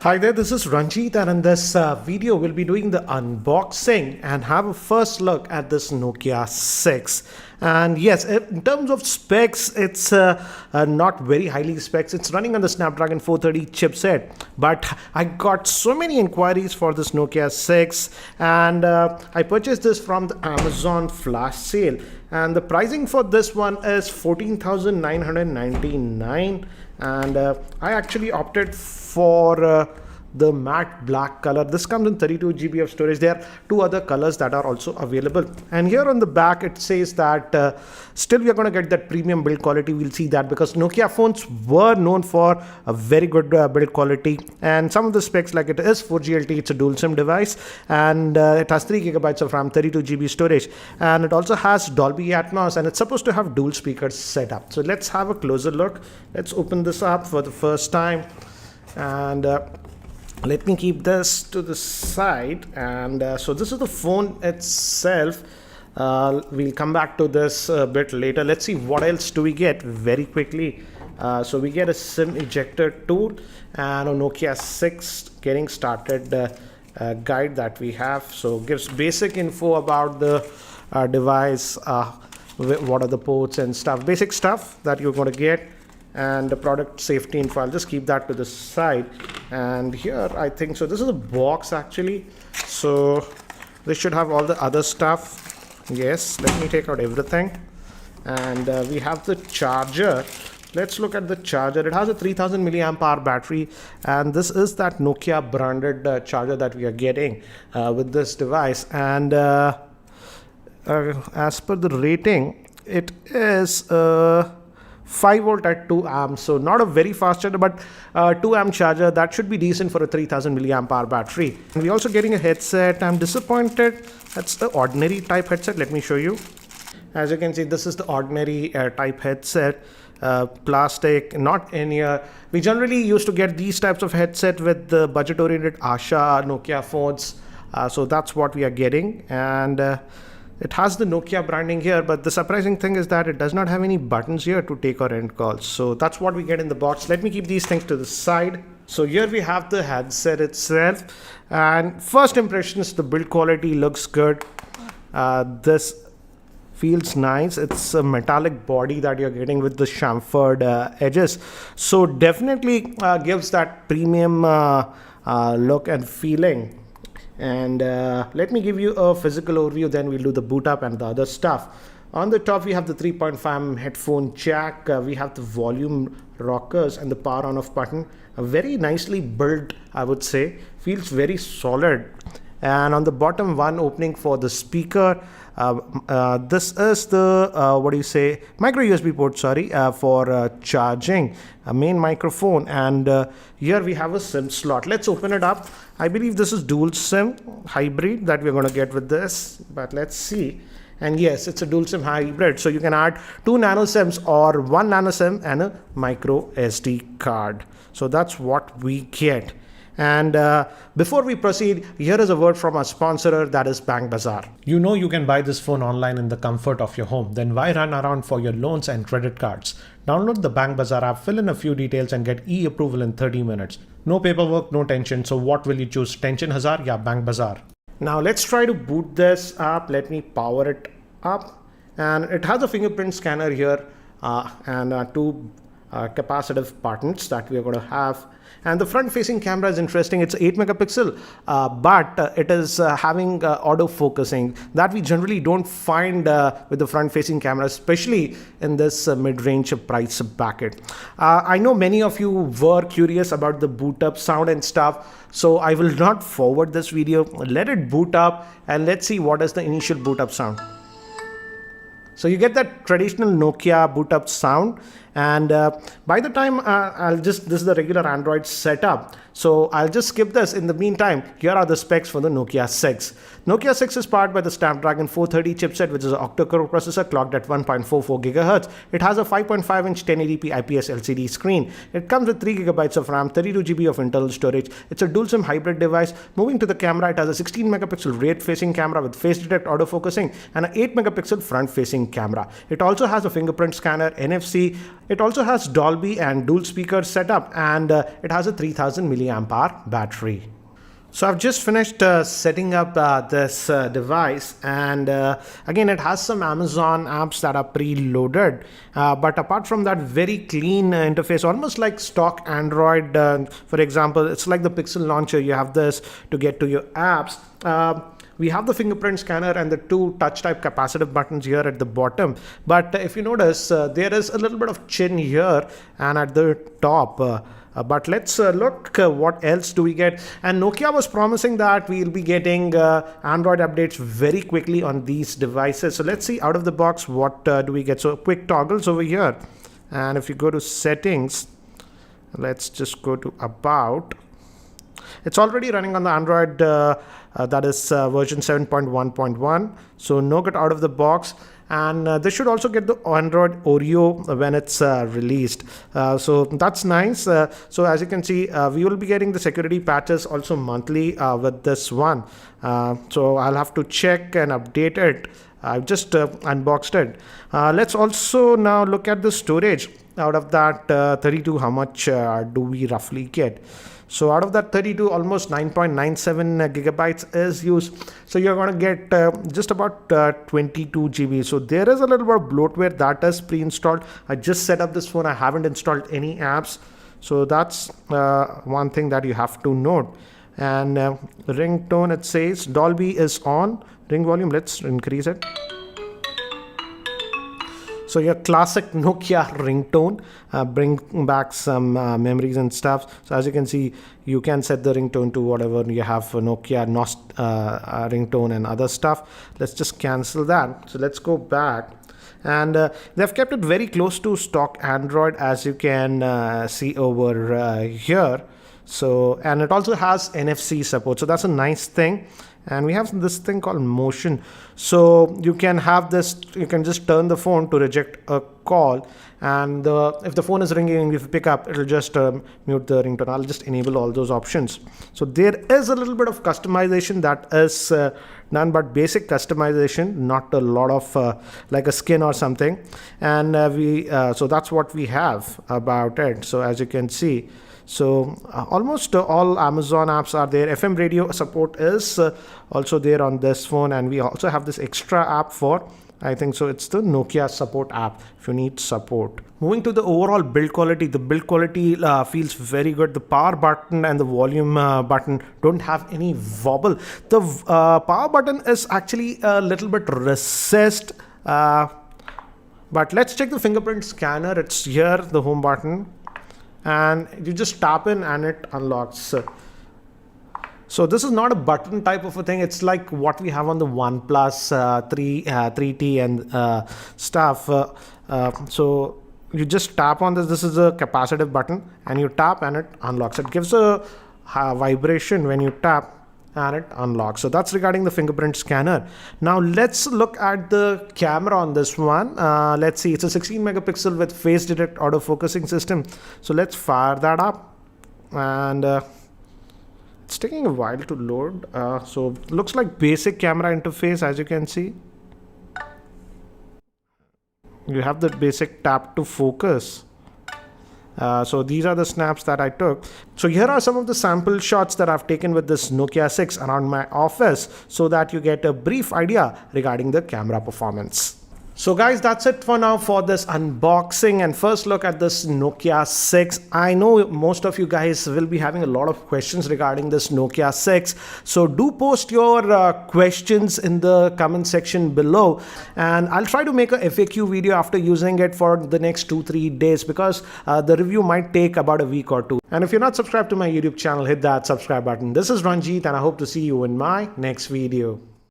Hi there, this is Ranjit, and in this video we'll be doing the unboxing and have a first look at this Nokia 6. And yes, in terms of specs, it's not very highly specs. It's running on the Snapdragon 430 chipset, but I got so many inquiries for this Nokia 6, and I purchased this from the Amazon flash sale, and the pricing for this one is 14,999, and I actually opted for the matte black color. This comes in 32 GB of storage. There are two other colors that are also available, and here on the back it says that still we are going to get that premium build quality. We'll see that because Nokia phones were known for a very good build quality, and some of the specs, like it is 4G LTE, it's a dual SIM device, and it has 3 GB of RAM, 32 GB storage, and it also has Dolby Atmos, and it's supposed to have dual speakers set up. So let's have a closer look. Let's open this up for the first time, and let me keep this to the side. And so this is the phone itself. We'll come back to this a bit later. Let's see what else do we get very quickly. So we get a SIM ejector tool and a Nokia 6 getting started guide that we have. So gives basic info about the device, what are the ports and stuff, basic stuff that you're going to get, and the product safety info. I'll just keep that to the side. And here I think so this is a box actually, so this should have all the other stuff. Yes, let me take out everything. And we have the charger. Let's look at the charger. It has a 3000 milliamp hour battery, and this is that Nokia branded charger that we are getting with this device. And as per the rating, it is 5 volt at 2 amps, so not a very fast charger, but 2 amp charger that should be decent for a 3000 milliamp hour battery. And we're also getting a headset. I'm disappointed that's the ordinary type headset. Let me show you. As you can see, this is the ordinary type headset, plastic, not in here. We generally used to get these types of headset with the budget oriented Asha Nokia phones, so that's what we are getting. And it has the Nokia branding here, but the surprising thing is that it does not have any buttons here to take or end calls. So that's what we get in the box. Let me keep these things to the side. So here we have the headset itself, and first impressions, the build quality looks good. This feels nice. It's a metallic body that you're getting with the chamfered edges, so definitely gives that premium look and feeling. And let me give you a physical overview, then we'll do the boot up and the other stuff. On the top we have the 3.5 headphone jack, we have the volume rockers and the power on off button. Very nicely built, I would say, feels very solid. And on the bottom, one opening for the speaker. This is the micro USB port, for charging, a main microphone. And here we have a SIM slot. Let's open it up. I believe this is dual SIM hybrid that we're going to get with this, but let's see. And yes, it's a dual SIM hybrid, so you can add 2 nano SIMs or 1 nano SIM and a micro SD card. So that's what we get. And before we proceed, here is a word from our sponsor, that is Bank Bazaar. You know you can buy this phone online in the comfort of your home. Then why run around for your loans and credit cards? Download the Bank Bazaar app, fill in a few details and get e-approval in 30 minutes. No paperwork, no tension. So what will you choose? Tension Hazar ya Bank Bazaar? Now let's try to boot this up. Let me power it up. And it has a fingerprint scanner here and two capacitive buttons that we are going to have. And the front facing camera is interesting. It's 8 megapixel, but it is having auto focusing that we generally don't find with the front facing camera, especially in this mid-range price bracket. I know many of you were curious about the boot up sound and stuff, so I will not forward this video. Let it boot up and let's see what is the initial boot up sound. So you get that traditional Nokia boot up sound, and by the time this is the regular Android setup, so I'll just skip this. In the meantime, here are the specs for the Nokia 6. Nokia 6 is powered by the Snapdragon 430 chipset, which is an octa-core processor clocked at 1.44 GHz. It has a 5.5-inch 1080p IPS LCD screen. It comes with 3 GB of RAM, 32 GB of internal storage. It's a dual SIM hybrid device. Moving to the camera, it has a 16 megapixel rear-facing camera with face detect autofocusing and an 8 megapixel front-facing camera. It also has a fingerprint scanner, NFC, It also has Dolby and dual speaker setup, and it has a 3000 milliamp hour battery. So I've just finished setting up this device, and again it has some Amazon apps that are preloaded, but apart from that, very clean interface, almost like stock Android. For example, it's like the Pixel launcher. You have this to get to your apps. We have the fingerprint scanner and the two touch type capacitive buttons here at the bottom, but if you notice, there is a little bit of chin here and at the top. But let's look what else do we get. And Nokia was promising that we'll be getting Android updates very quickly on these devices. So let's see out of the box what do we get. So quick toggles over here, and if you go to settings, let's just go to about. It's already running on the Android that is version 7.1.1, so no get out of the box. And this should also get the Android Oreo when it's released. So that's nice. So as you can see, we will be getting the security patches also monthly with this one. So I'll have to check and update it. I've just unboxed it. Let's also now look at the storage. Out of that 32, how much do we roughly get? So out of that 32, almost 9.97 gigabytes is used. So you're going to get just about 22 GB. So there is a little bit of bloatware that is pre-installed. I just set up this phone. I haven't installed any apps. So that's one thing that you have to note. And ringtone, it says Dolby is on. Ring volume, let's increase it. So your classic Nokia ringtone, bring back some memories and stuff. So as you can see, you can set the ringtone to whatever you have for Nokia ringtone and other stuff. Let's just cancel that. So let's go back. And they've kept it very close to stock Android, as you can see over here. So, and it also has NFC support. So that's a nice thing. And we have this thing called motion. So you can have this, you can just turn the phone to reject a call. And if the phone is ringing, if you pick up, it'll just mute the ringtone. I'll just enable all those options. So there is a little bit of customization that is done, but basic customization, not a lot of like a skin or something. And so that's what we have about it. So as you can see, so almost all Amazon apps are there. FM radio support is also there on this phone, and we also have this extra app for, I think so, it's the Nokia support app if you need support. Moving to the overall build quality, the build quality feels very good. The power button and the volume button don't have any wobble. The power button is actually a little bit recessed, but let's check the fingerprint scanner. It's here, the home button, and you just tap in and it unlocks. So this is not a button type of a thing. It's like what we have on the OnePlus 3T and stuff. So you just tap on this. This is a capacitive button, and you tap and it unlocks. It gives a vibration when you tap and it unlocks. So that's regarding the fingerprint scanner. Now let's look at the camera on this one. Let's see, it's a 16 megapixel with face detect autofocusing system. So let's fire that up, and it's taking a while to load. So looks like basic camera interface, as you can see. You have the basic tap to focus. So these are the snaps that I took. So here are some of the sample shots that I've taken with this Nokia 6 around my office, so that you get a brief idea regarding the camera performance. So guys, that's it for now for this unboxing and first look at this Nokia 6. I know most of you guys will be having a lot of questions regarding this Nokia 6. So do post your questions in the comment section below, and I'll try to make a FAQ video after using it for the next 2-3 days, because the review might take about a week or two. And if you're not subscribed to my YouTube channel, hit that subscribe button. This is Ranjit, and I hope to see you in my next video.